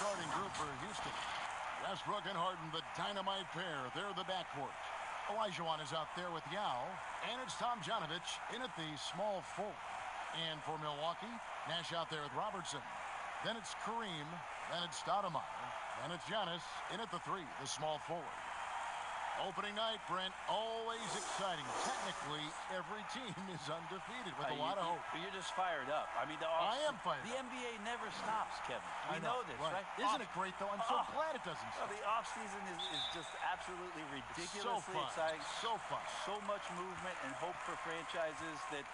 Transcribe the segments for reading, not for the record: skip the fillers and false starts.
starting group for Houston. Westbrook and Harden, the dynamite pair. They're the backcourt. Olajuwon is out there with Yao. And it's Tomjanovich in at the small forward. And for Milwaukee, Nash out there with Robertson. Then it's Kareem. Then it's Stoudemire. And it's Giannis in at the 3, the small forward. Opening night, Brent, always exciting. Technically, every team is undefeated with a lot of hope. You're just fired up. I mean, I am fired The NBA never stops, Kevin. We know this, right? Isn't it great, though? I'm so glad it doesn't stop. The offseason is just absolutely ridiculously so fun. exciting. So fun. So much movement and hope for franchises that,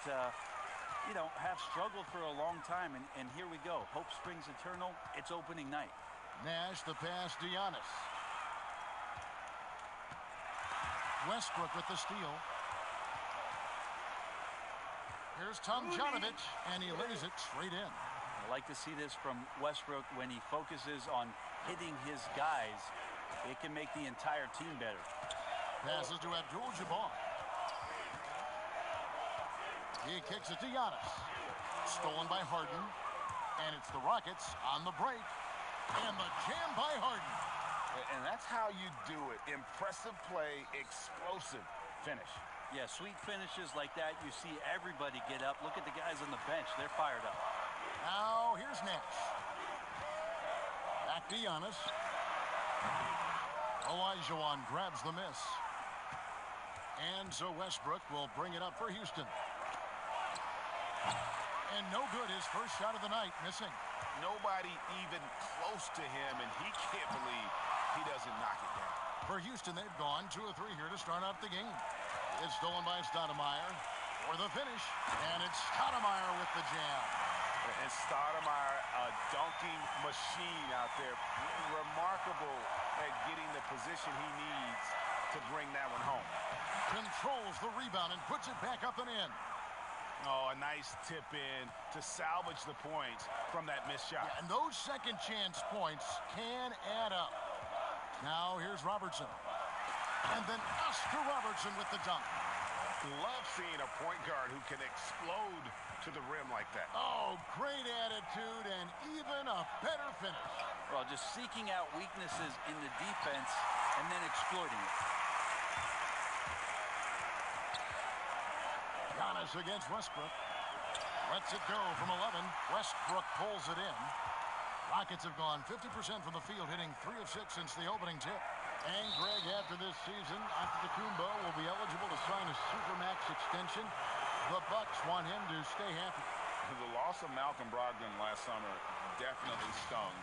have struggled for a long time. And here we go. Hope springs eternal. It's opening night. Nash, the pass to Giannis. Westbrook with the steal. Here's Tomjanovich, and he lays it straight in. I like to see this from Westbrook when he focuses on hitting his guys. It can make the entire team better. Passes to Abdul-Jabbar. He kicks it to Giannis. Stolen by Harden. And it's the Rockets on the break. And the jam by Harden. And that's how you do it. Impressive play, explosive finish. Yeah, sweet finishes like that. You see everybody get up. Look at the guys on the bench. They're fired up. Now, here's Nash. Back to Giannis. Olajuwon grabs the miss. And so Westbrook will bring it up for Houston. And no good, his first shot of the night, missing. Nobody even close to him, and he can't believe he doesn't knock it down. For Houston, they've gone 2 of 3 here to start out the game. It's stolen by Stoudemire for the finish. And it's Stoudemire with the jam. And Stoudemire, a dunking machine out there. Remarkable at getting the position he needs to bring that one home. Controls the rebound and puts it back up and in. Oh, a nice tip in to salvage the points from that missed shot. Yeah, and those second chance points can add up. Now here's Robertson. And then Oscar Robertson with the dunk. Love seeing a point guard who can explode to the rim like that. Oh, great attitude and even a better finish. Well, just seeking out weaknesses in the defense and then exploiting it. Giannis against Westbrook. Lets it go from 11. Westbrook pulls it in. Rockets have gone 50% from the field, hitting 3 of 6 since the opening tip. And Greg, after this season, Antetokounmpo will be eligible to sign a Supermax extension. The Bucks want him to stay happy. The loss of Malcolm Brogdon last summer definitely stung.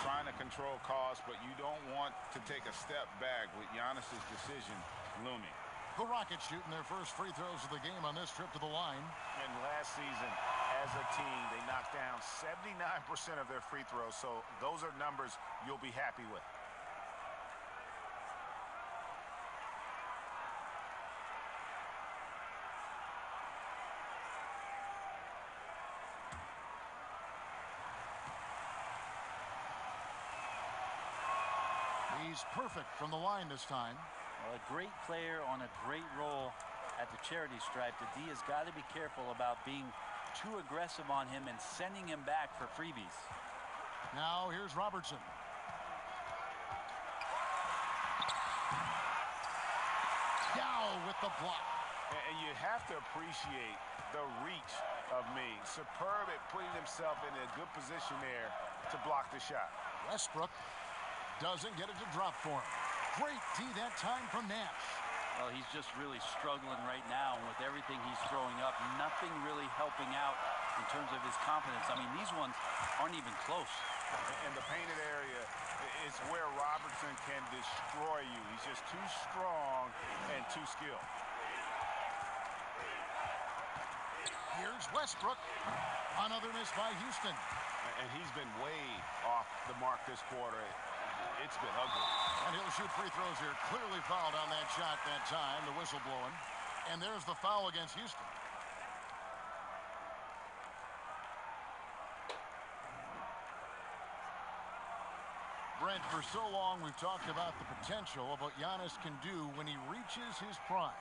Trying to control costs, but you don't want to take a step back with Giannis' decision looming. The Rockets shooting their first free throws of the game on this trip to the line. And last season, as a team, they knocked down 79% of their free throws, so those are numbers you'll be happy with. He's perfect from the line this time. Well, a great player on a great role at the charity stripe. The D has got to be careful about being too aggressive on him and sending him back for freebies. Now here's Robertson. Yao with the block. And you have to appreciate the reach of Mead. Superb at putting himself in a good position there to block the shot. Westbrook doesn't get it to drop for him. Great D that time from Nash. Well, he's just really struggling right now with everything he's throwing up. Nothing really helping out in terms of his confidence. I mean, these ones aren't even close. And the painted area is where Robertson can destroy you. He's just too strong and too skilled. Here's Westbrook. Another miss by Houston. And he's been way off the mark this quarter. It's been ugly. And he'll shoot free throws here. Clearly fouled on that shot that time. The whistle blowing. And there's the foul against Houston. Brent, for so long we've talked about the potential of what Giannis can do when he reaches his prime.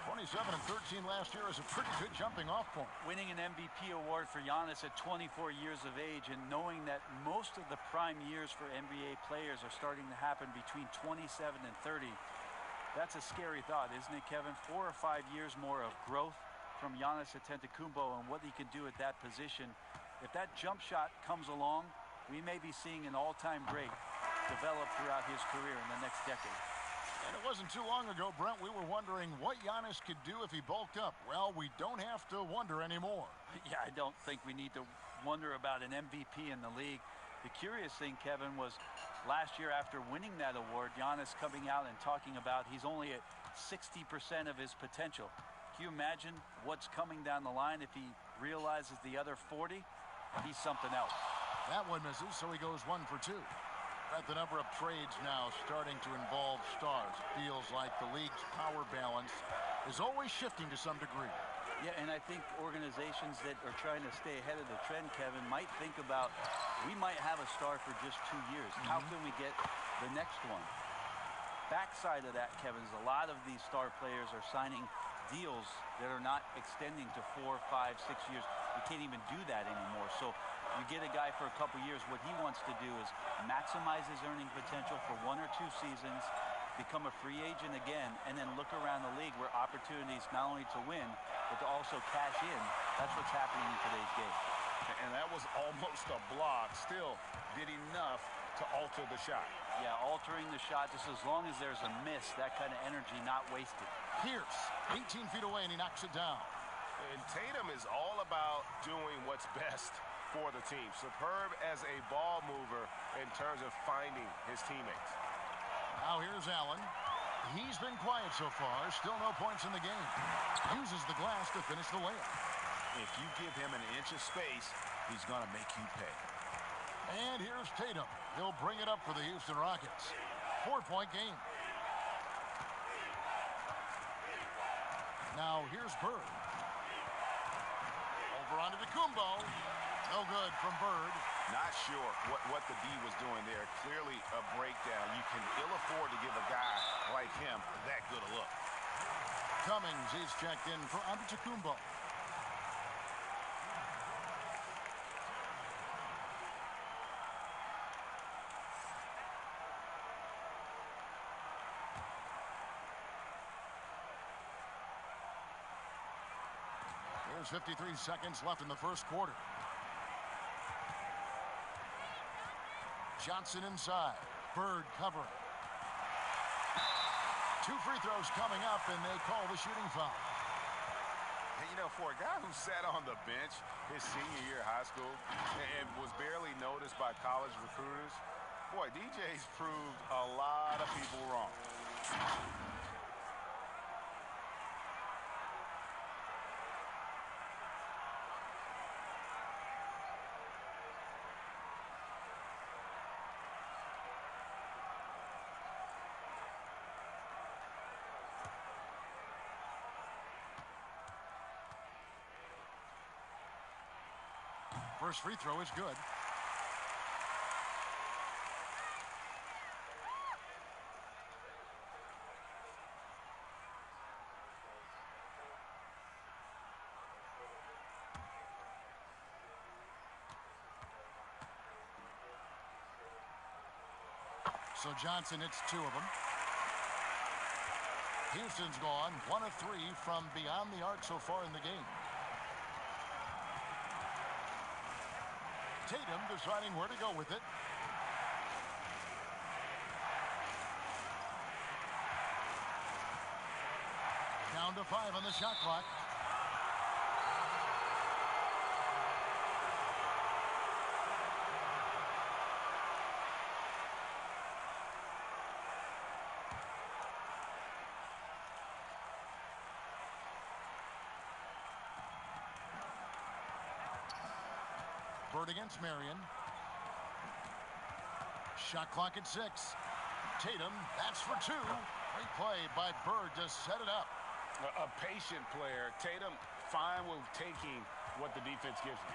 27 and 13 last year is a pretty good jumping off point. Winning an MVP award for Giannis at 24 years of age and knowing that most of the prime years for NBA players are starting to happen between 27 and 30. That's a scary thought, isn't it, Kevin? 4 or 5 years more of growth from Giannis Antetokounmpo and what he can do at that position. If that jump shot comes along, we may be seeing an all-time great develop throughout his career in the next decade. And it wasn't too long ago, Brent, we were wondering what Giannis could do if he bulked up. Well, we don't have to wonder anymore. Yeah, I don't think we need to wonder about an MVP in the league. The curious thing, Kevin, was last year after winning that award, Giannis coming out and talking about he's only at 60% of his potential. Can you imagine what's coming down the line if he realizes the other 40? He's something else. That one misses, so he goes 1 for 2. At the number of trades now starting to involve stars. Feels like the league's power balance is always shifting to some degree. Yeah, and I think organizations that are trying to stay ahead of the trend, Kevin, might think about, we might have a star for just 2 years. How can we get the next one? Backside of that, Kevin, is a lot of these star players are signing deals that are not extending to 4, 5, 6 years. You can't even do that anymore. So you get a guy for a couple years. What he wants to do is maximize his earning potential for 1 or 2 seasons, become a free agent again, and then look around the league where opportunities not only to win, but to also cash in. That's what's happening in today's game. And that was almost a block. Still did enough to alter the shot. Yeah, altering the shot, just as long as there's a miss, that kind of energy not wasted. Pierce, 18 feet away, and he knocks it down. And Tatum is all about doing what's best for the team. Superb as a ball mover in terms of finding his teammates. Now here's Allen. He's been quiet so far. Still no points in the game. Uses the glass to finish the layup. If you give him an inch of space, he's going to make you pay. And here's Tatum. He'll bring it up for the Houston Rockets. 4-point game. Now here's Bird. Over onto Kumbo. No good from Bird. Not sure what the D was doing there. Clearly a breakdown. You can ill afford to give a guy like him that good a look. Cummings is checked in for Antetokounmpo. There's 53 seconds left in the first quarter. Johnson inside. Bird covering. 2 free throws coming up, and they call the shooting foul. And, you know, for a guy who sat on the bench his senior year of high school and was barely noticed by college recruiters, boy, DJ's proved a lot of people wrong. First free throw is good. So Johnson hits 2 of them. Houston's gone 1 of 3 from beyond the arc so far in the game. Tatum deciding where to go with it. Down to 5 on the shot clock. Bird against Marion. Shot clock at 6. Tatum, that's for 2. Great play by Bird to set it up. A patient player. Tatum fine with taking what the defense gives him.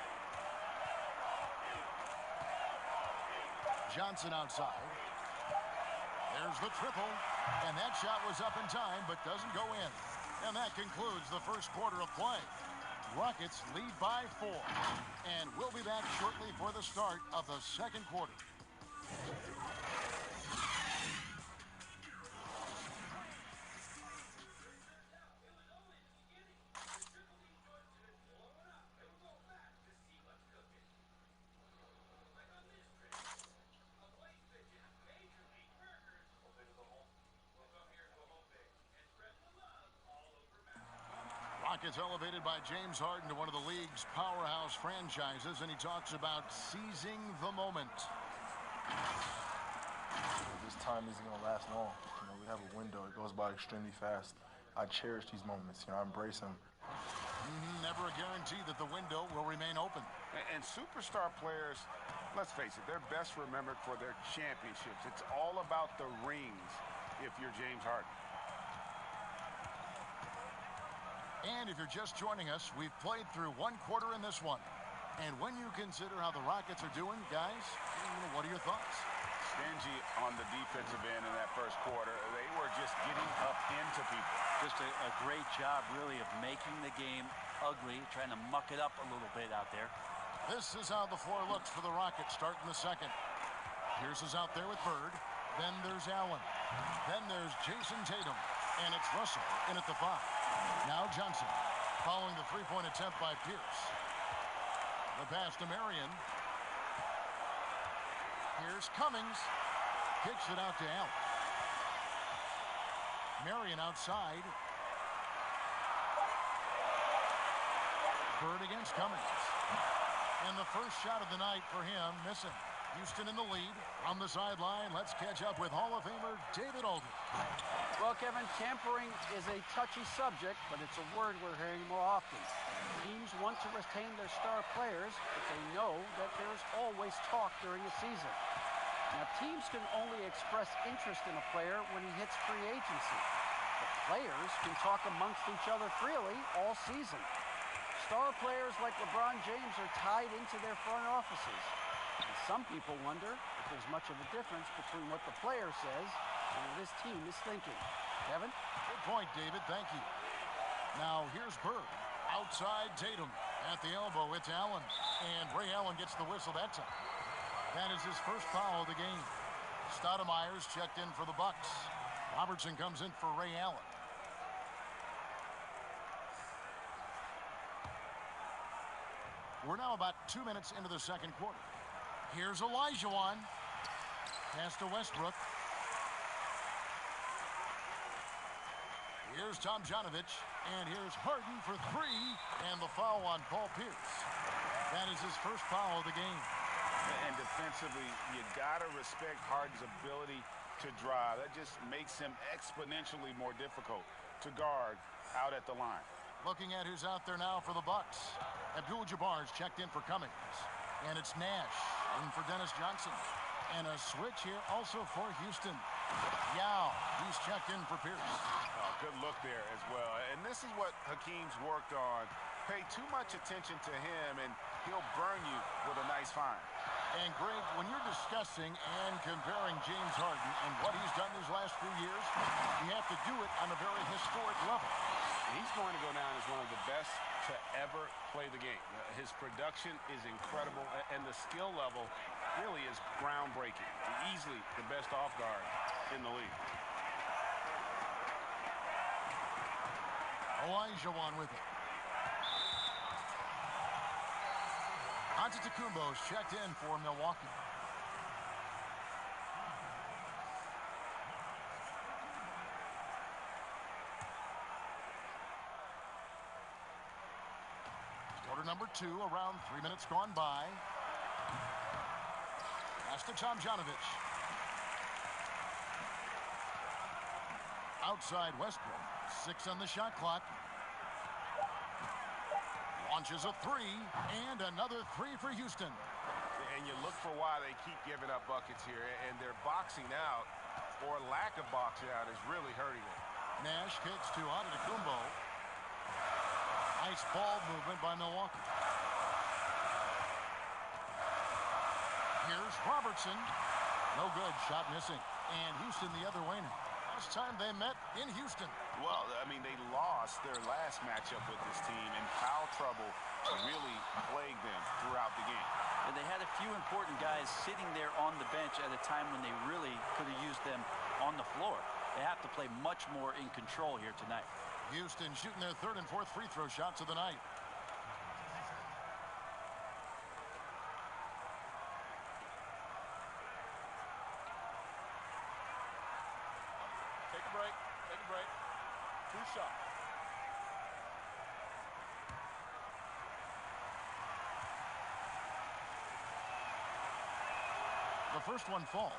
Johnson outside. There's the triple. And that shot was up in time, but doesn't go in. And that concludes the first quarter of play. Rockets lead by 4. And we'll be back shortly for the start of the second quarter. Rockets elevated by James Harden to one of the league's powerhouse franchises, and he talks about seizing the moment. This time isn't going to last long. We have a window. It goes by extremely fast. I cherish these moments. I embrace them. Never a guarantee that the window will remain open. And superstar players, let's face it, they're best remembered for their championships. It's all about the rings if you're James Harden. And if you're just joining us, we've played through one quarter in this one. And when you consider how the Rockets are doing, guys, what are your thoughts? Stingy on the defensive end in that first quarter. They were just getting up into people. Just a great job, really, of making the game ugly, trying to muck it up a little bit out there. This is how the floor looks for the Rockets starting the second. Pierce is out there with Bird. Then there's Allen. Then there's Jason Tatum. And it's Russell in at the 5. Now Johnson, following the three-point attempt by Pierce. The pass to Marion. Here's Cummings. Kicks it out to Allen. Marion outside. Bird against Cummings. And the first shot of the night for him, missing. Houston in the lead. On the sideline, let's catch up with Hall of Famer David Aldridge. Well, Kevin, tampering is a touchy subject, but it's a word we're hearing more often. Teams want to retain their star players, but they know that there's always talk during a season. Now, teams can only express interest in a player when he hits free agency. But players can talk amongst each other freely all season. Star players like LeBron James are tied into their front offices. And some people wonder if there's much of a difference between what the player says and what his team is thinking. Kevin? Good point, David. Thank you. Now, here's Bird. Outside Tatum. At the elbow, it's Allen. And Ray Allen gets the whistle that time. That is his first foul of the game. Stoudemire's checked in for the Bucks. Robertson comes in for Ray Allen. We're now about 2 minutes into the second quarter. Here's Olajuwon. Pass to Westbrook. Here's Tomjanovich. And here's Harden for 3. And the foul on Paul Pierce. That is his first foul of the game. And defensively, you got to respect Harden's ability to drive. That just makes him exponentially more difficult to guard out at the line. Looking at who's out there now for the Bucks. Abdul-Jabbar's checked in for Cummings. And it's Nash in for Dennis Johnson. And a switch here also for Houston. Yao, he's checked in for Pierce. Oh, good look there as well. And this is what Hakeem's worked on. Pay too much attention to him, and he'll burn you with a nice find. And, Greg, when you're discussing and comparing James Harden and what he's done these last few years, you have to do it on a very historic level. He's going to go down as one of the best to ever play the game. His production is incredible, and the skill level really is groundbreaking. Easily the best off guard in the league. Olajuwon with it. Antetokounmpo's checked in for Milwaukee. Quarter number 2, around 3 minutes gone by. Pass to Tomjanovich. Outside Westbrook. 6 on the shot clock. Launches a 3, and another 3 for Houston. And you look for why they keep giving up buckets here, and their boxing out, or lack of boxing out, is really hurting them. Nash kicks to Antetokounmpo. Nice ball movement by Milwaukee. Here's Robertson. No good, shot missing. And Houston the other way now. last time they met in Houston. Well, I mean, they lost their last matchup with this team, and foul trouble really plagued them throughout the game. And they had a few important guys sitting there on the bench at a time when they really could have used them on the floor. They have to play much more in control here tonight. Houston shooting their third and fourth free throw shots of the night. Take a break. Take a break. 2 shots. The first one falls.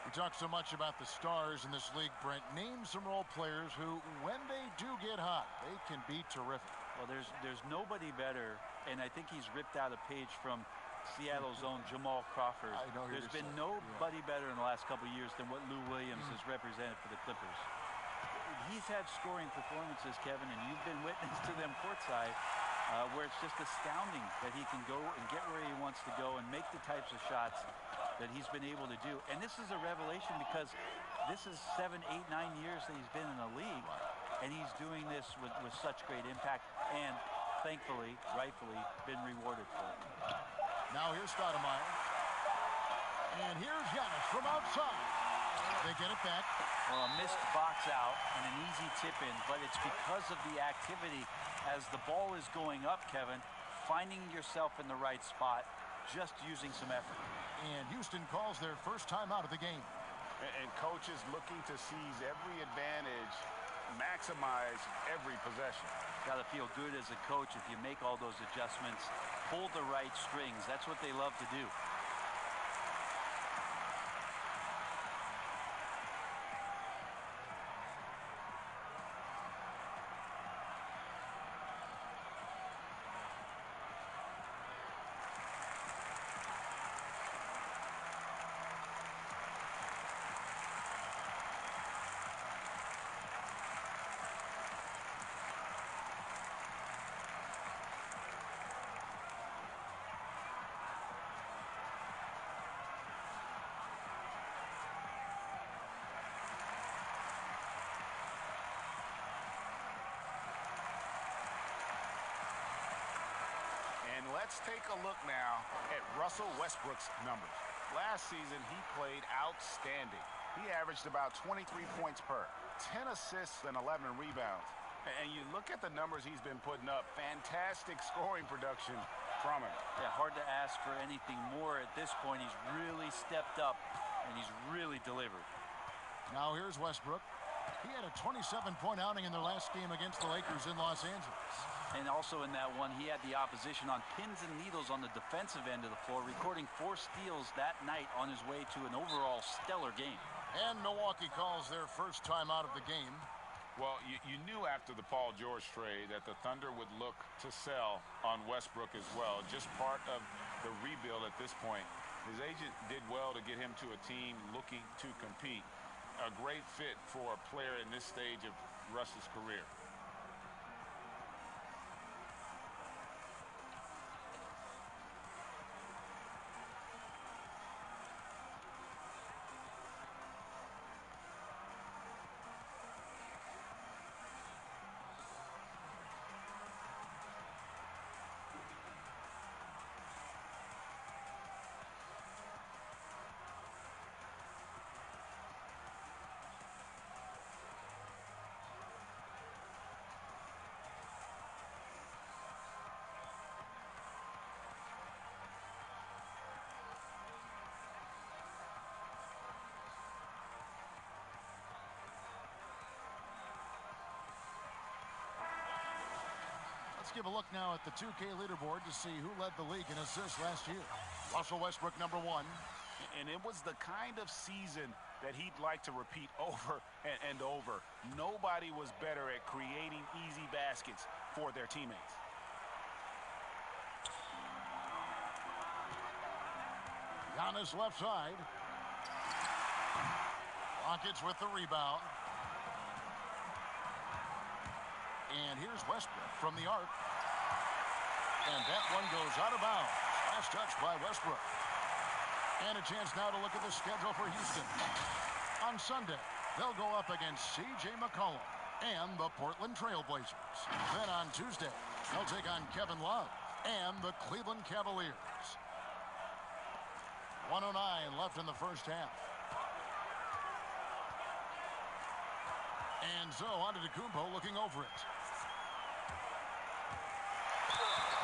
We talk so much about the stars in this league, Brent. Name some role players who, when they do get hot, they can be terrific. Well, there's nobody better, and I think he's ripped out a page from Seattle's own Jamal Crawford. I know There's been nobody better in the last couple of years than what Lou Williams has represented for the Clippers. He's had scoring performances, Kevin, and you've been witness to them courtside, where it's just astounding that he can go and get where he wants to go and make the types of shots that he's been able to do. And this is a revelation because this is 7, 8, 9 years that he's been in the league, and he's doing this with such great impact and, thankfully, rightfully, been rewarded for it. Now here's Stoudemire. And here's Giannis from outside. They get it back. Well, a missed box out and an easy tip in, but it's because of the activity as the ball is going up, Kevin, finding yourself in the right spot, just using some effort. And Houston calls their first time out of the game. And coaches looking to seize every advantage, maximize every possession. Got to feel good as a coach if you make all those adjustments, pull the right strings. That's what they love to do. Let's take a look now at Russell Westbrook's numbers. Last season, he played outstanding. He averaged about 23 points per, 10 assists and 11 rebounds. And you look at the numbers he's been putting up, fantastic scoring production from him. Yeah, hard to ask for anything more at this point. He's really stepped up, and he's really delivered. Now here's Westbrook. He had a 27-point outing in their last game against the Lakers in Los Angeles. And also in that one, he had the opposition on pins and needles on the defensive end of the floor, recording 4 steals that night on his way to an overall stellar game. And Milwaukee calls their first time out of the game. Well, you knew after the Paul George trade that the Thunder would look to sell on Westbrook as well, just part of the rebuild at this point. His agent did well to get him to a team looking to compete. A great fit for a player in this stage of Russ's career. Let's give a look now at the 2K leaderboard to see who led the league in assists last year. Russell Westbrook, number 1. And it was the kind of season that he'd like to repeat over and over. Nobody was better at creating easy baskets for their teammates. Giannis left side. Rockets with the rebound. And here's Westbrook from the arc. And that one goes out of bounds. Last touch by Westbrook. And a chance now to look at the schedule for Houston. On Sunday, they'll go up against C.J. McCollum and the Portland Trail Blazers. Then on Tuesday, they'll take on Kevin Love and the Cleveland Cavaliers. 1:09 left in the first half. And so Antetokounmpo looking over it.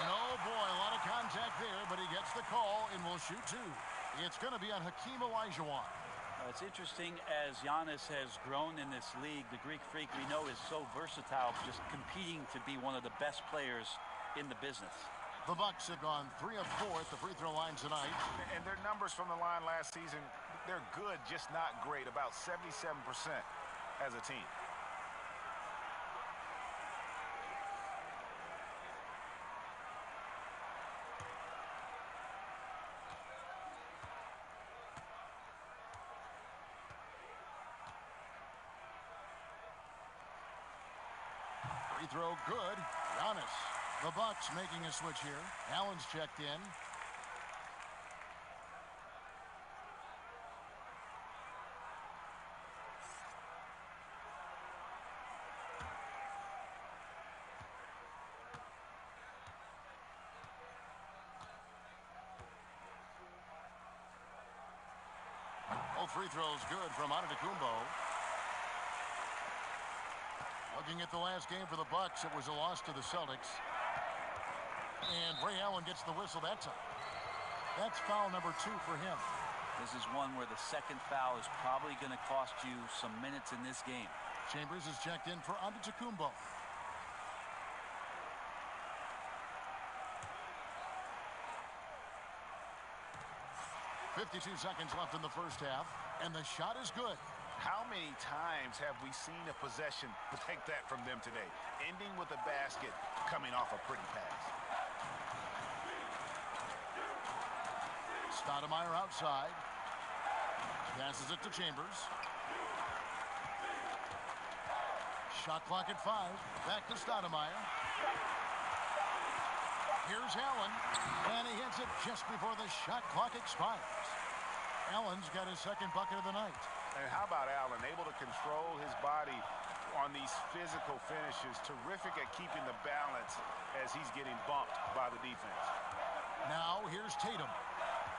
And oh boy, a lot of contact there, but he gets the call and will shoot two. It's going to be on Hakeem Olajuwon. It's interesting, as Giannis has grown in this league, the Greek Freak we know is so versatile, just competing to be one of the best players in the business. The Bucks have gone 3 of 4 at the free throw line tonight. And their numbers from the line last season, they're good, just not great. About 77% as a team. Free throw good. Giannis. The Bucks making a switch here. Allen's checked in. Both free throws good from Antetokounmpo. Looking at the last game for the Bucks, it was a loss to the Celtics. And Ray Allen gets the whistle that time. That's foul number 2 for him. This is one where the second foul is probably going to cost you some minutes in this game. Chambers is checked in for Antetokounmpo. 52 seconds left in the first half, and the shot is good. How many times have we seen a possession like that from them today? Ending with a basket, coming off a pretty pass. Stoudemire outside. Passes it to Chambers. Shot clock at 5. Back to Stoudemire. Here's Allen, and he hits it just before the shot clock expires. Allen's got his second bucket of the night. And how about Allen, able to control his body on these physical finishes, terrific at keeping the balance as he's getting bumped by the defense. Now here's Tatum.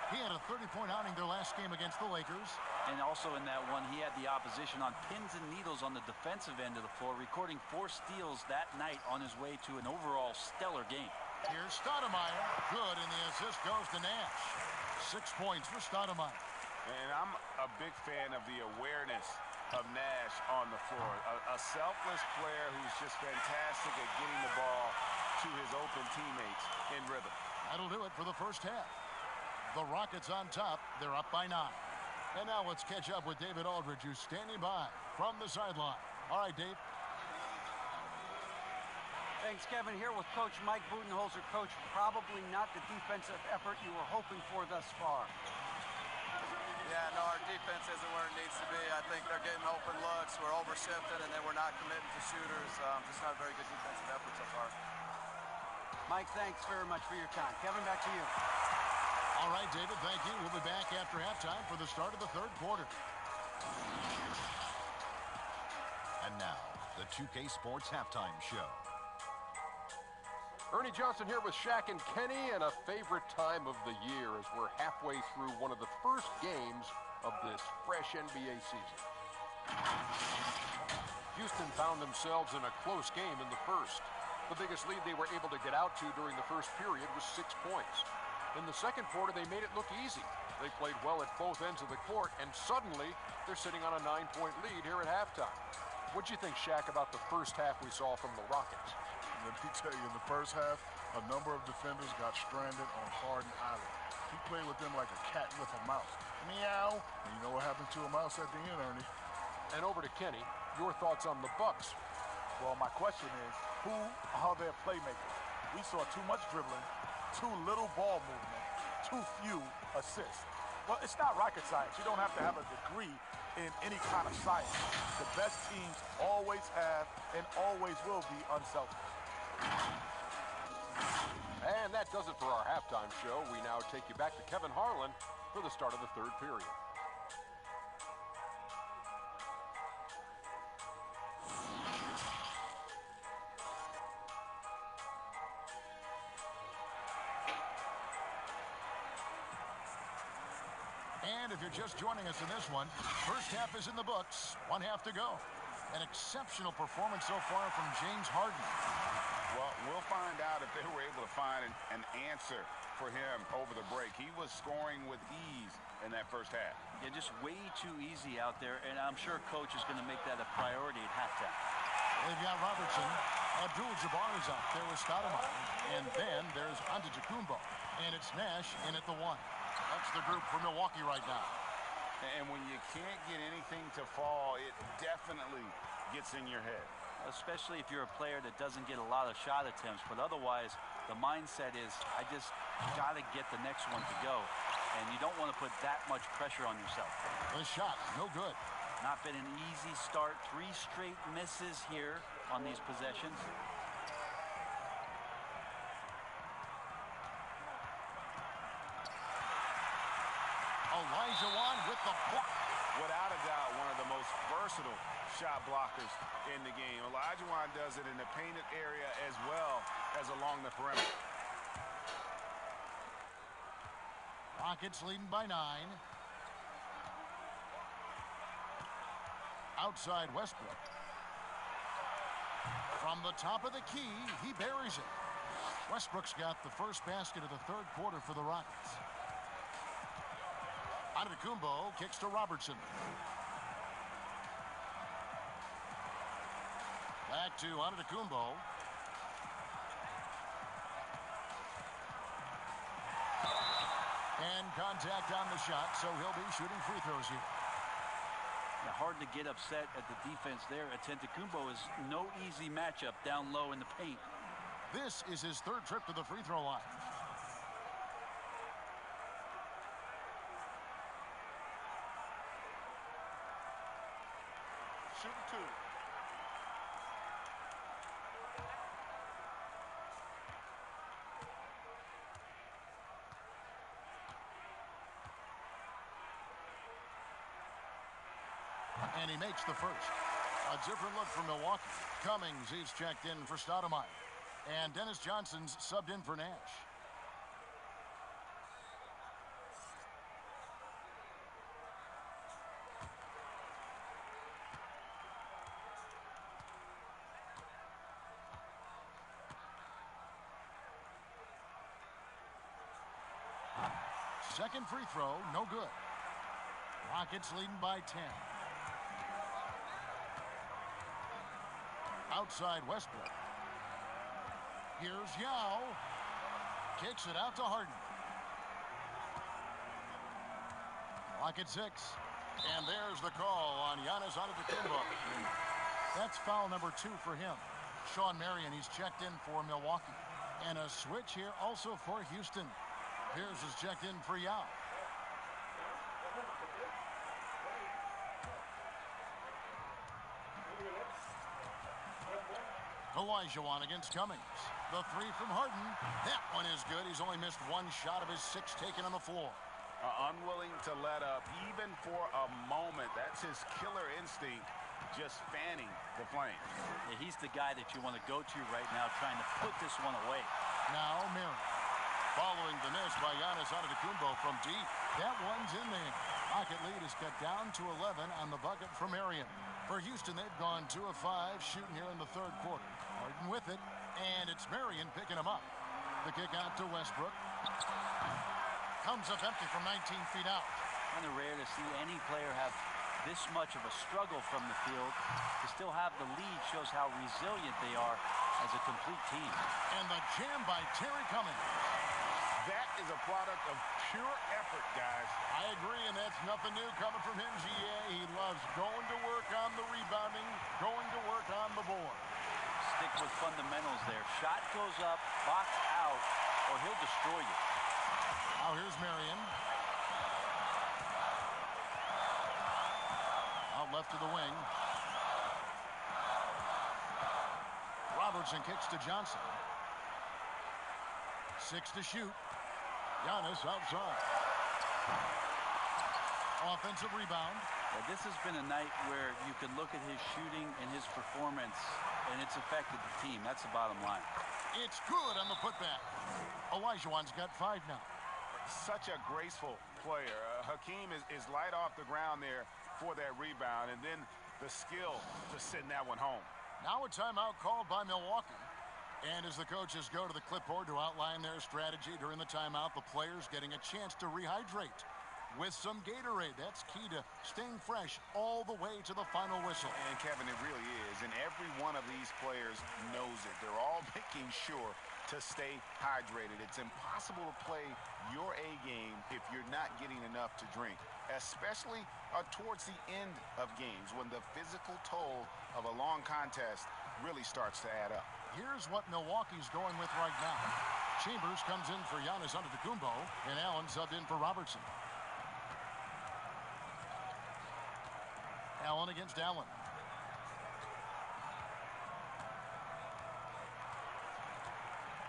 He had a 30-point outing their last game against the Lakers. And also in that one, he had the opposition on pins and needles on the defensive end of the floor, recording 4 steals that night on his way to an overall stellar game. Here's Stoudemire. Good, and the assist goes to Nash. 6 points for Stoudemire. And I'm a big fan of the awareness of Nash on the floor. A selfless player who's just fantastic at getting the ball to his open teammates in rhythm. That'll do it for the first half. The Rockets on top. They're up by 9. And now let's catch up with David Aldridge, who's standing by from the sideline. All right, Dave. Thanks, Kevin. Here with Coach Mike Budenholzer. Coach, probably not the defensive effort you were hoping for thus far. Yeah, no, our defense isn't where it needs to be. I think they're getting open looks. We're overshifting, and then we're not committing to shooters. Just not a very good defensive effort so far. Mike, thanks very much for your time. Kevin, back to you. All right, David, thank you. We'll be back after halftime for the start of the third quarter. And now, the 2K Sports Halftime Show. Ernie Johnson here with Shaq and Kenny, and a favorite time of the year as we're halfway through one of the first games of this fresh NBA season. Houston found themselves in a close game in the first. The biggest lead they were able to get out to during the first period was 6 points. In the second quarter, they made it look easy. They played well at both ends of the court, and suddenly they're sitting on a 9-point lead here at halftime. What'd you think, Shaq, about the first half we saw from the Rockets? Let me tell you, in the first half, a number of defenders got stranded on Harden Island. He played with them like a cat with a mouse. Meow. And you know what happened to a mouse at the end, Ernie? And over to Kenny, your thoughts on the Bucks. Well, my question is, who are their playmakers? We saw too much dribbling, too little ball movement, too few assists. Well, it's not rocket science. You don't have to have a degree in any kind of science. The best teams always have and always will be unselfish. And that does it for our halftime show. We now take you back to Kevin Harlan for the start of the third period. And if you're just joining us in this one, first half is in the books. 1 half to go. An exceptional performance so far from James Harden. Well, we'll find out if they were able to find an answer for him over the break. He was scoring with ease in that first half. Yeah, just way too easy out there, and I'm sure coach is going to make that a priority at halftime. They've got Robertson. Abdul-Jabbar is out there with Stoudemire. And then there's Antetokounmpo. And it's Nash in at the 1. That's the group for Milwaukee right now. And when you can't get anything to fall, it definitely gets in your head. Especially if you're a player that doesn't get a lot of shot attempts. But otherwise, the mindset is, I just got to get the next one to go. And you don't want to put that much pressure on yourself. The shot, no good. Not been an easy start. 3 straight misses here on these possessions. Olajuwon with the block. Without a doubt, one of the most versatile shot blockers in the game. Olajuwon does it in the painted area as well as along the perimeter. Rockets leading by 9. Outside Westbrook. From the top of the key, he buries it. Westbrook's got the first basket of the third quarter for the Rockets. Antetokounmpo kicks to Robertson. Back to Antetokounmpo. And contact on the shot, so he'll be shooting free throws here. Yeah, hard to get upset at the defense there. Antetokounmpo is no easy matchup down low in the paint. This is his third trip to the free throw line. Shooting 2. And he makes the first. A different look for Milwaukee. Cummings is checked in for Stoudemire. And Dennis Johnson's subbed in for Nash. Second free throw, no good. Rockets leading by 10. Outside Westbrook. Here's Yao. Kicks it out to Harden. Rocket 6. And there's the call on Giannis Antetokounmpo. That's foul number 2 for him. Sean Marion, he's checked in for Milwaukee. And a switch here also for Houston. Pierce is checked in for Yao. Olajuwon against Cummings. The 3 from Harden. That one is good. He's only missed 1 shot of his 6 taken on the floor. Unwilling to let up even for a moment. That's his killer instinct, just fanning the flame. Yeah, he's the guy that you want to go to right now, trying to put this one away. Now Marion. Following the miss by Giannis Antetokounmpo from deep. That one's in there. Rocket lead is cut down to 11 on the bucket from Marion. For Houston, they've gone 2 of 5 shooting here in the third quarter. Harden with it, and it's Marion picking him up. The kick out to Westbrook. Comes up empty from 19 feet out. Kind of rare to see any player have this much of a struggle from the field. To still have the lead shows how resilient they are as a complete team. And the jam by Terry Cummings. That is a product of pure effort, guys. I agree, and that's nothing new coming from him, GA. He loves going to work on the rebounding, going to work on the board. Stick with fundamentals there. Shot goes up, box out, or he'll destroy you. Now here's Marion. Out left to the wing. Robertson kicks to Johnson. 6 to shoot. Giannis outside. Offensive rebound. Well, this has been a night where you can look at his shooting and his performance, and it's affected the team. That's the bottom line. It's good on the putback. Olajuwon's got 5 now. Such a graceful player. Hakeem is light off the ground there for that rebound, and then the skill to send that one home. Now a timeout called by Milwaukee. And as the coaches go to the clipboard to outline their strategy during the timeout, the players getting a chance to rehydrate with some Gatorade. That's key to staying fresh all the way to the final whistle. And Kevin, it really is. And every one of these players knows it. They're all making sure to stay hydrated. It's impossible to play your A game if you're not getting enough to drink, especially towards the end of games when the physical toll of a long contest really starts to add up. Here's what Milwaukee's going with right now. Chambers comes in for Giannis Antetokounmpo, and Allen subbed in for Robertson. Allen against Allen.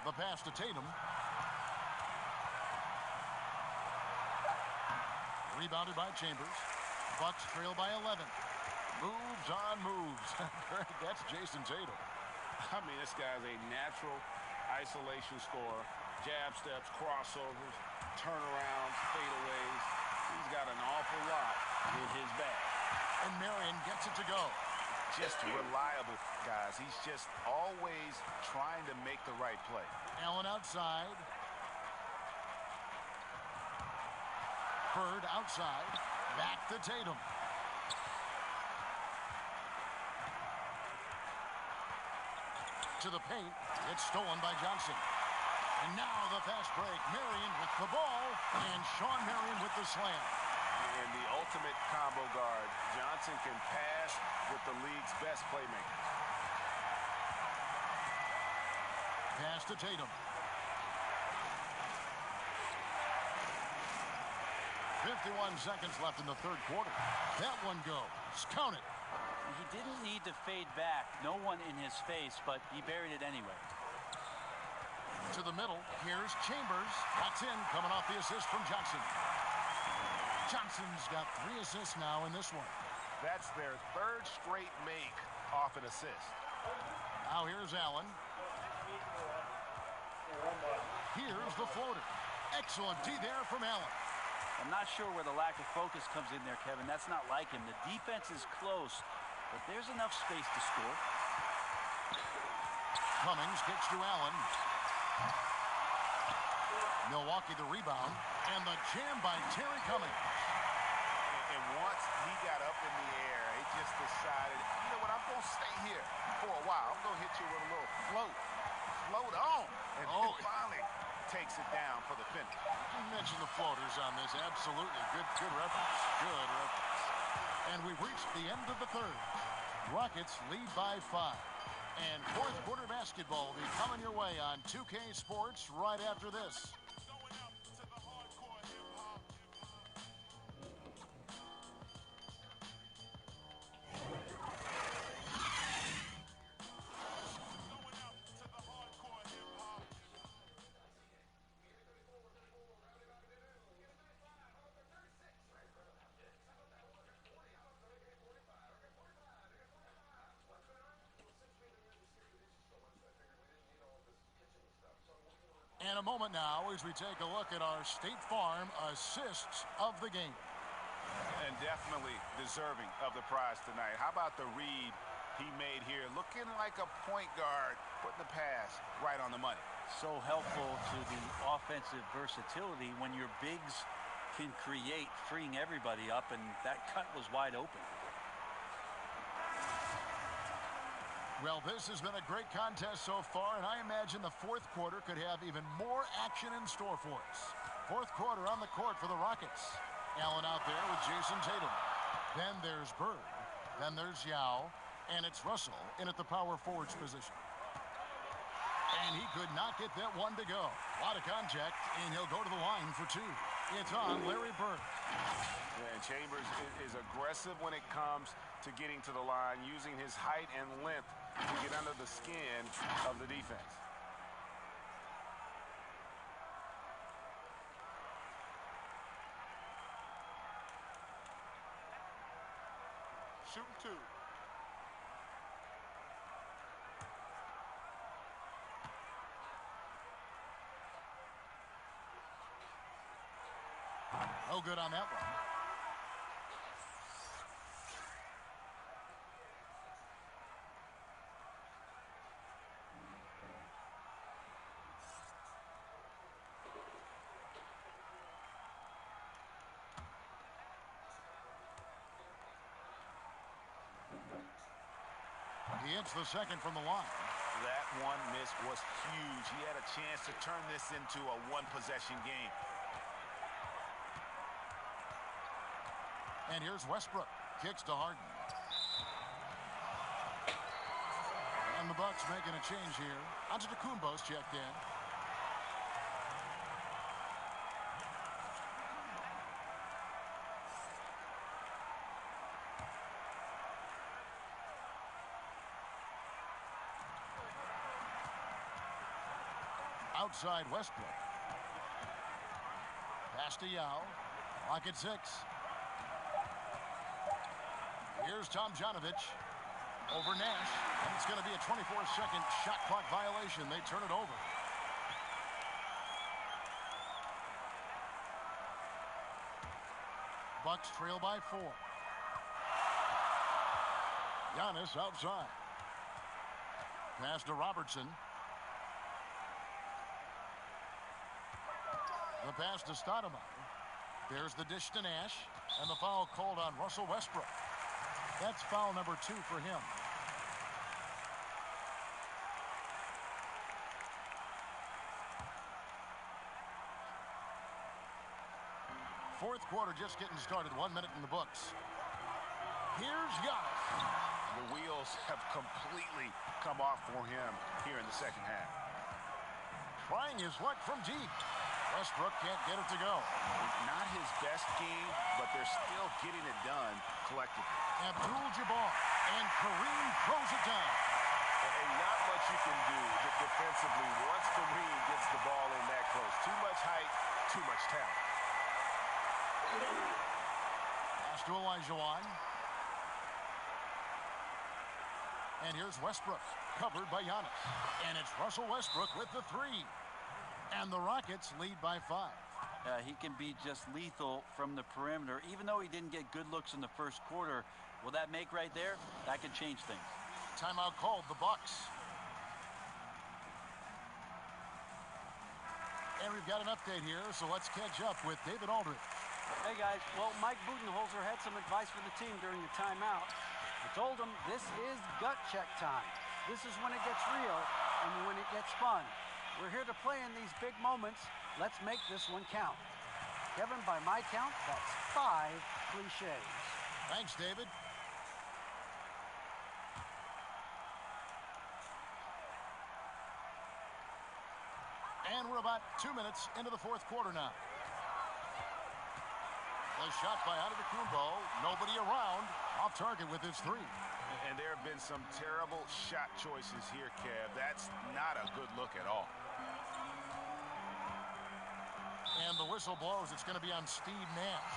The pass to Tatum. Rebounded by Chambers. Bucks trail by 11. Moves on moves. That's Jason Tatum. I mean, this guy's a natural isolation scorer. Jab steps, crossovers, turnarounds, fadeaways. He's got an awful lot in his bag. And Marion gets it to go. Just reliable, guys. He's just always trying to make the right play. Allen outside. Bird outside. Back to Tatum. To the paint. It's stolen by Johnson. And now the fast break. Marion with the ball. And Shawn Marion with the slam. And the ultimate combo guard. Johnson can pass with the league's best playmaker. Pass to Tatum. 51 seconds left in the third quarter. That one goes. Count it. He didn't need to fade back. No one in his face, but he buried it anyway. To the middle. Here's Chambers. That's in. Coming off the assist from Johnson. Johnson's got 3 assists now in this one. That's their third straight make off an assist. Now here's Allen. Here's the floater. Excellent D there from Allen. I'm not sure where the lack of focus comes in there, Kevin. That's not like him. The defense is close, but there's enough space to score. Cummings kicks to Allen. Milwaukee the rebound. And the jam by Terry Cummings. And once he got up in the air, he just decided, you know what, I'm going to stay here for a while. I'm going to hit you with a little float. Float on. And finally takes it down for the finish. You mentioned the floaters on this. Absolutely. Good reference. Good reference. And we've reached the end of the third. Rockets lead by 5. And fourth quarter basketball will be coming your way on 2K Sports right after this. And a moment now as we take a look at our State Farm assists of the game. And definitely deserving of the prize tonight. How about the read he made here? Looking like a point guard, putting the pass right on the money. So helpful to the offensive versatility when your bigs can create, freeing everybody up, and that cut was wide open. Well, this has been a great contest so far, and I imagine the fourth quarter could have even more action in store for us. Fourth quarter on the court for the Rockets. Allen out there with Jason Tatum. Then there's Bird. Then there's Yao. And it's Russell in at the power forwards position. And he could not get that one to go. A lot of contact, and he'll go to the line for 2. It's on Larry Bird. And Chambers is aggressive when it comes to getting to the line, using his height and length to get under the skin of the defense. Shooting 2. No good on that one. He hits the second from the line. That one miss was huge. He had a chance to turn this into a one-possession game. And here's Westbrook. Kicks to Harden. And the Bucks making a change here. Antetokounmpo's checked in. Outside Westbrook. Pass to Yao. Lock at 6. Here's Tomjanovich over Nash. And it's going to be a 24-second shot clock violation. They turn it over. Bucks trail by 4. Giannis outside. Pass to Robertson. The pass to Stoudemire. There's the dish to Nash. And the foul called on Russell Westbrook. That's foul number 2 for him. Fourth quarter just getting started. 1 minute in the books. Here's Giannis. The wheels have completely come off for him here in the second half. Trying his luck from deep. Westbrook can't get it to go. Not his best game, but they're still getting it done collectively. Abdul-Jabbar and Kareem throws it down. And not much you can do defensively once Kareem gets the ball in that close. Too much height, too much talent. Pass to Olajuwon. And here's Westbrook, covered by Giannis. And it's Russell Westbrook with the 3. And the Rockets lead by 5. He can be just lethal from the perimeter. Even though he didn't get good looks in the first quarter, will that make right there? That could change things. Timeout called, the Bucks. And we've got an update here, so let's catch up with David Aldridge. Hey, guys. Well, Mike Budenholzer had some advice for the team during the timeout. He told them this is gut check time. This is when it gets real and when it gets fun. We're here to play in these big moments. Let's make this one count. Kevin, by my count, that's 5 cliches. Thanks, David. And we're about 2 minutes into the fourth quarter now. The shot by Antetokounmpo. Nobody around. Off target with his 3. And there have been some terrible shot choices here, Kev. That's not a good look at all. And the whistle blows. It's going to be on Steve Nash.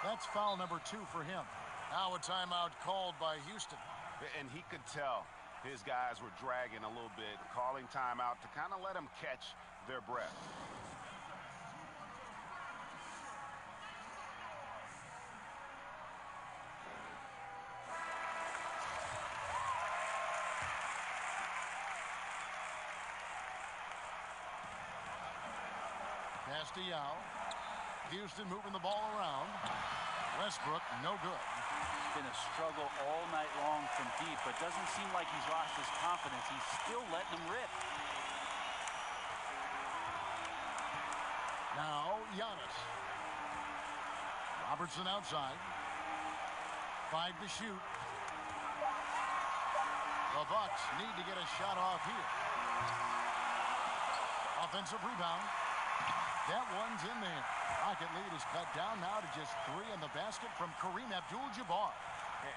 That's foul number 2 for him. Now a timeout called by Houston. And he could tell his guys were dragging a little bit, calling timeout to kind of let them catch their breath. Pass to Yao. Houston moving the ball around. Westbrook, no good. It's been a struggle all night long from deep, but doesn't seem like he's lost his confidence. He's still letting them rip. Now, Giannis. Robertson outside. 5 to shoot. The Bucks need to get a shot off here. Offensive rebound. That one's in there. Rocket lead is cut down now to just 3 in the basket from Kareem Abdul-Jabbar.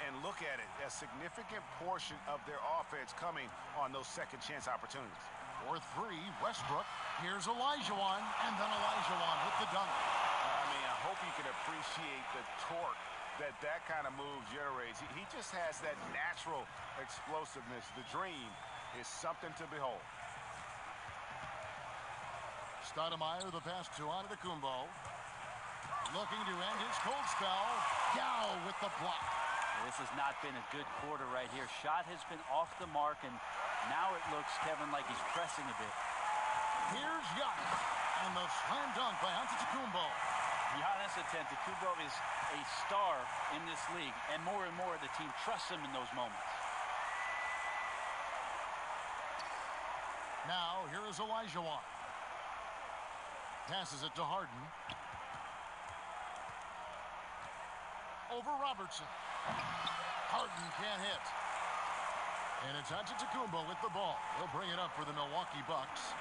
And look at it, a significant portion of their offense coming on those second chance opportunities. For 3, Westbrook. Here's Olajuwon, and then Olajuwon with the dunk. I mean, I hope you can appreciate the torque that kind of move generates. He just has that natural explosiveness. The dream is something to behold. Stoudemire, the pass to Antetokounmpo. Looking to end his cold spell. Yao with the block. This has not been a good quarter right here. Shot has been off the mark, and now it looks, Kevin, like he's pressing a bit. Here's Giannis, and the slam dunk by Antetokounmpo. Giannis Antetokounmpo is a star in this league, and more the team trusts him in those moments. Now, here is Olajuwon. Passes it to Harden. Over Robertson. Harden can't hit. And it's Antetokounmpo with the ball. He'll bring it up for the Milwaukee Bucks.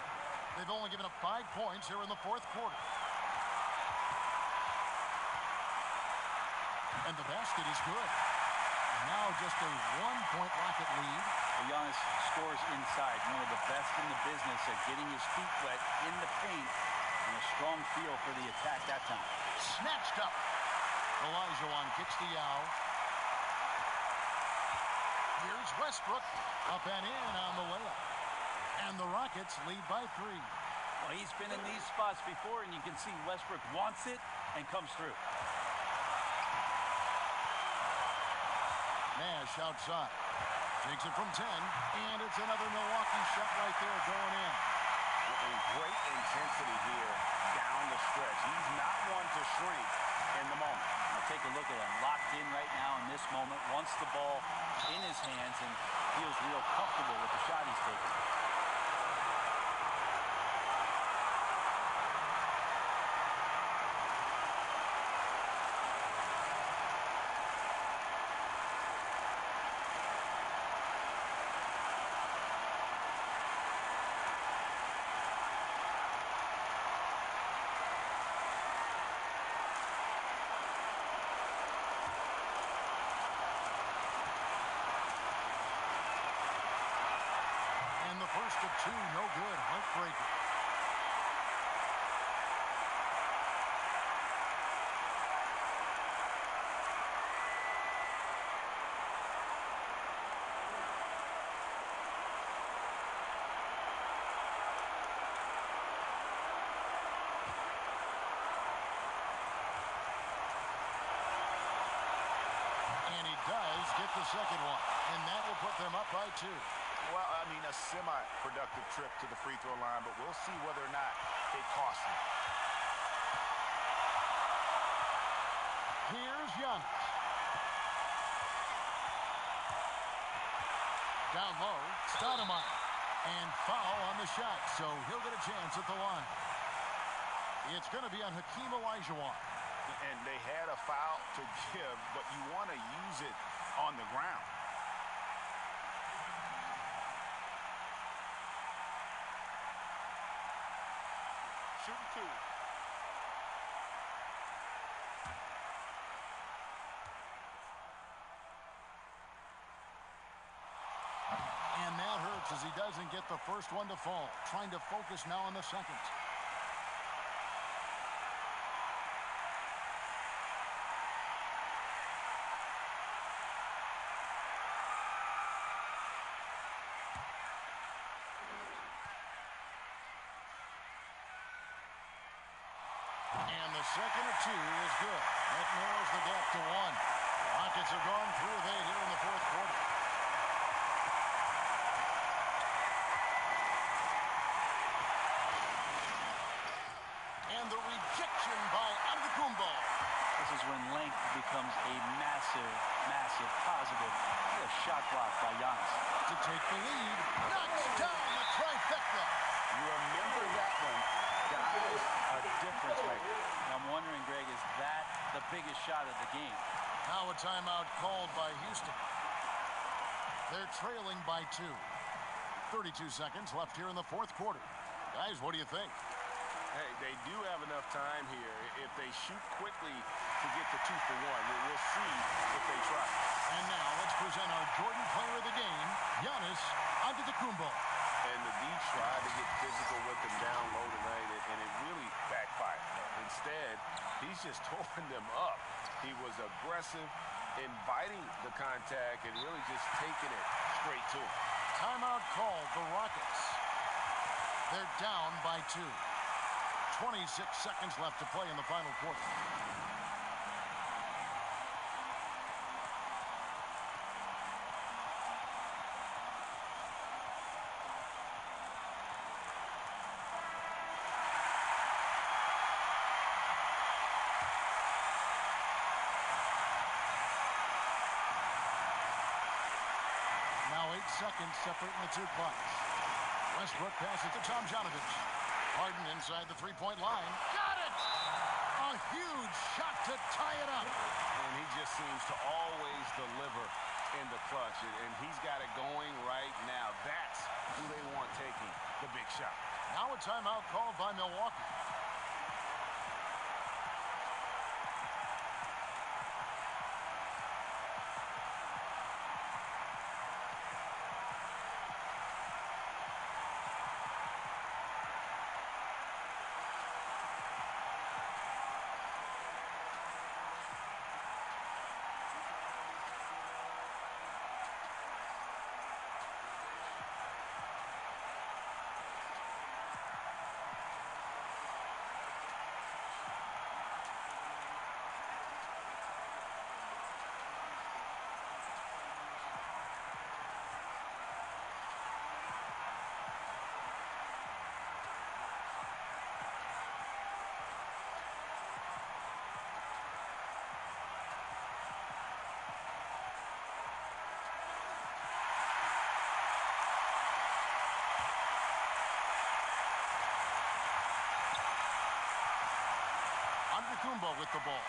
They've only given up 5 points here in the fourth quarter. And the basket is good. Now just a 1-point Rocket lead. Giannis scores inside. One of the best in the business at getting his feet wet in the paint. And a strong feel for the attack that time. Snatched up. Olajuwon kicks to Yao. Here's Westbrook. Up and in on the layup. And the Rockets lead by 3. Well, he's been in these spots before, and you can see Westbrook wants it and comes through. Nash outside. Takes it from 10. And it's another Milwaukee shot right there going in. Great intensity here down the stretch. He's not one to shrink in the moment. Now take a look at him. Locked in right now in this moment. Wants the ball in his hands and feels real comfortable with the shot he's taking. First of 2, no good. Heartbreaker. And he does get the second one. And that will put them up by 2. Well, I mean, a semi-productive trip to the free throw line, but we'll see whether or not it costs him. Here's Giannis. Down low, Stoudemire. And foul on the shot, so he'll get a chance at the line. It's going to be on Hakeem Olajuwon. And they had a foul to give, but you want to use it on the ground. Shooting 2. And that hurts as he doesn't get the first one to fall. Trying to focus now on the second. And the second of 2 is good. That narrows the gap to 1. Rockets have gone through with 8 here in the fourth quarter. And the rejection by Antetokounmpo. This is when length becomes a massive, massive positive. A shot block by Giannis. To take the lead. Knocks down the trifecta. You remember that one. Guys, a difference maker. I'm wondering, Greg, is that the biggest shot of the game? Now a timeout called by Houston. They're trailing by 2. 32 seconds left here in the fourth quarter. Guys, what do you think? Hey, they do have enough time here. If they shoot quickly to get the 2 for 1, we'll see if they try. And now let's present our Jordan player of the game, Giannis Antetokounmpo. And the D tried to get physical with him down low tonight, and it really backfired. Instead, he's just throwing them up. He was aggressive, inviting the contact, and really just taking it straight to him. Timeout called, the Rockets. They're down by 2. 26 seconds left to play in the final quarter. Now 8 seconds separating the two clocks. Westbrook passes to Tomjanovich. Harden inside the three-point line. Got it! A huge shot to tie it up. And he just seems to always deliver in the clutch. And he's got it going right now. That's who they want taking the big shot. Now a timeout called by Milwaukee. Antetokounmpo with the ball.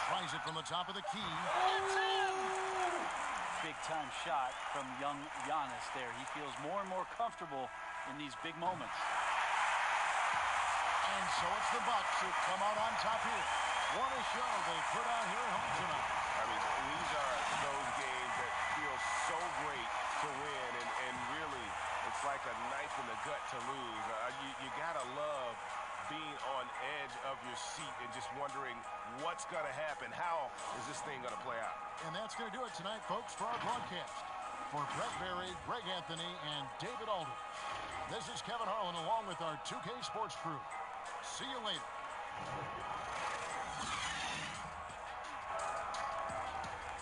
Tries it from the top of the key. It's in! Big-time shot from young Giannis there. He feels more and more comfortable in these big moments. And so it's the Bucks who come out on top here. What a show they put on here at home tonight. I mean, these are those games that feel so great to win, and really, it's like a knife in the gut to lose. You gotta love being on edge of your seat and just wondering what's gonna happen. How is this thing gonna play out? And that's gonna do it tonight, folks, for our broadcast. For Brett Berry, Greg Anthony, and David Aldridge, this is Kevin Harlan along with our 2K Sports crew. See you later.